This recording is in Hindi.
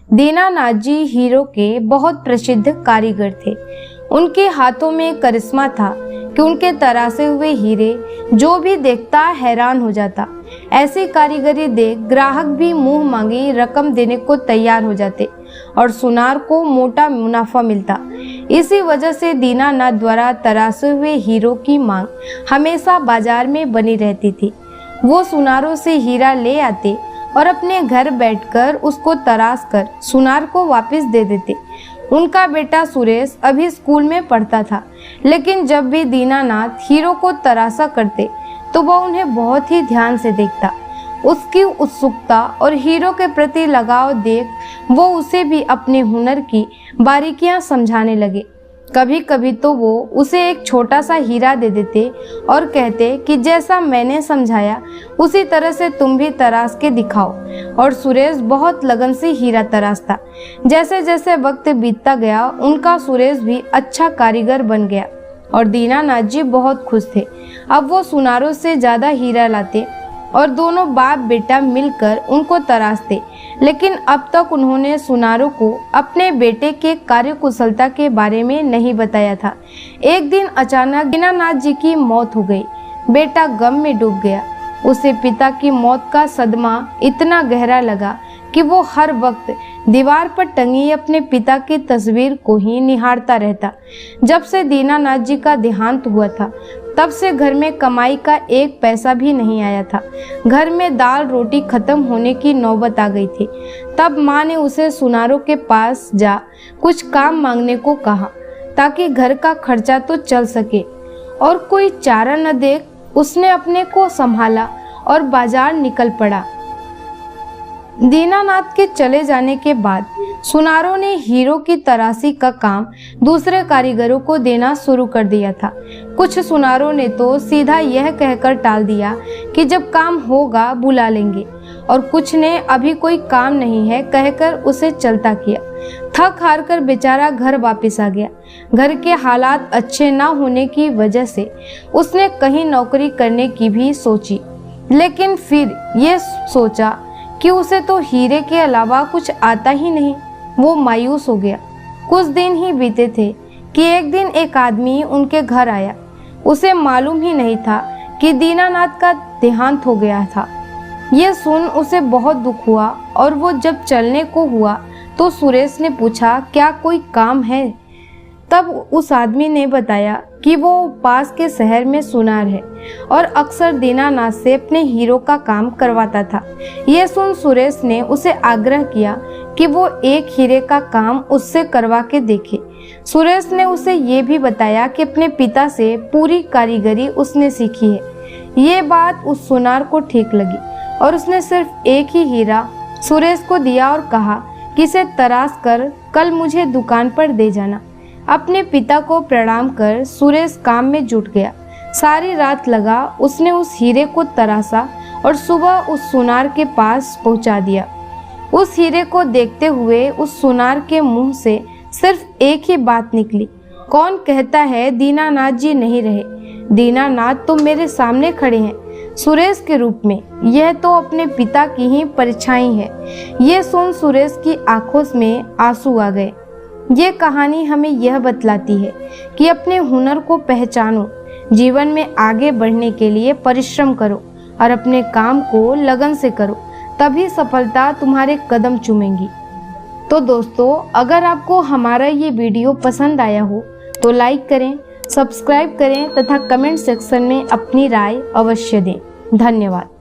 दीनानाथ जी हीरो के बहुत प्रसिद्ध कारीगर थे। उनके हाथों में करिश्मा था कि उनके तरासे हुए हीरे जो भी देखता हैरान हो जाता। ऐसी कारीगरी देख ग्राहक भी मुंह मांगी रकम देने को तैयार हो जाते और सुनार को मोटा मुनाफा मिलता। इसी वजह से दीनानाथ द्वारा तरासे हुए हीरो की मांग हमेशा बाजार में बनी रहती थी। वो सुनारों से हीरा ले आते और अपने घर बैठकर उसको तराश कर सुनार को वापस दे देते। उनका बेटा सुरेश अभी स्कूल में पढ़ता था, लेकिन जब भी दीनानाथ हीरो को तराशा करते तो वह उन्हें बहुत ही ध्यान से देखता। उसकी उत्सुकता और हीरो के प्रति लगाव देख वो उसे भी अपने हुनर की बारीकियां समझाने लगे। कभी कभी तो वो उसे एक छोटा सा हीरा दे देते और कहते कि जैसा मैंने समझाया उसी तरह से तुम भी तराश के दिखाओ। और सुरेश बहुत लगन से हीरा तराशता। जैसे जैसे वक्त बीतता गया उनका सुरेश भी अच्छा कारीगर बन गया और दीनानाथ जी बहुत खुश थे। अब वो सुनारों से ज़्यादा हीरा लाते और दोनों बाप बेटा मिलकर उनको तराशते। लेकिन अब तक उन्होंने सुनारों को अपने बेटे के कार्यकुशलता के बारे में नहीं बताया था। एक दिन अचानक दीनानाथ जी की मौत हो गई। बेटा गम में डूब गया। उसे पिता की मौत का सदमा इतना गहरा लगा कि वो हर वक्त दीवार पर टंगी अपने पिता की तस्वीर को ही निहारता रहता। जब से दीनानाथ जी का देहांत हुआ था तब से घर में कमाई का एक पैसा भी नहीं आया था। घर में दाल रोटी खत्म होने की नौबत आ गई थी। तब माँ ने उसे सुनारों के पास जा कुछ काम मांगने को कहा ताकि घर का खर्चा तो चल सके, और कोई चारा न देख उसने अपने को संभाला और बाजार निकल पड़ा। दीनानाथ के चले जाने के बाद सुनारों ने हीरो की तराशी का काम दूसरे कारीगरों को देना शुरू कर दिया था। कुछ सुनारों ने तो सीधा यह कहकर टाल दिया कि जब काम होगा बुला लेंगे, और कुछ ने अभी कोई काम नहीं है कहकर उसे चलता किया। थक हार कर बेचारा घर वापस आ गया। घर के हालात अच्छे ना होने की वजह से उसने कहीं नौकरी करने की भी सोची, लेकिन फिर ये सोचा कि उसे तो हीरे के अलावा कुछ आता ही नहीं। वो मायूस हो गया। कुछ दिन ही बीते थे कि एक दिन एक आदमी उनके घर आया। उसे मालूम ही नहीं था कि दीनानाथ का देहांत हो गया था। ये सुन उसे बहुत दुख हुआ, और वो जब चलने को हुआ तो सुरेश ने पूछा क्या कोई काम है। तब उस आदमी ने बताया कि वो पास के शहर में सुनार है और अक्सर दीनानाथ से अपने हीरो का काम करवाता था। ये सुन सुरेश ने उसे आग्रह किया कि वो एक हीरे का काम उससे करवा के देखे। सुरेश ने उसे ये भी बताया कि अपने पिता से पूरी कारीगरी उसने सीखी है। ये बात उस सुनार को ठीक लगी और उसने सिर्फ एक ही हीरा सुरेश को दिया और कहा कि इसे तराश कर कल मुझे दुकान पर दे जाना। अपने पिता को प्रणाम कर सुरेश काम में जुट गया। सारी रात लगा उसने उस हीरे को तराशा और सुबह उस सुनार के पास पहुंचा दिया। उस हीरे को देखते हुए उस सुनार के मुंह से सिर्फ एक ही बात निकली, कौन कहता है दीनानाथ जी नहीं रहे? दीनानाथ तो मेरे सामने खड़े हैं सुरेश के रूप में। यह तो अपने पिता की ही परछाई है। ये सुन सुरेश की आंखों में आंसू आ गए। ये कहानी हमें यह बतलाती है कि अपने हुनर को पहचानो, जीवन में आगे बढ़ने के लिए परिश्रम करो और अपने काम को लगन से करो, तभी सफलता तुम्हारे कदम चूमेगी। तो दोस्तों, अगर आपको हमारा ये वीडियो पसंद आया हो तो लाइक करें, सब्सक्राइब करें तथा कमेंट सेक्शन में अपनी राय अवश्य दें। धन्यवाद।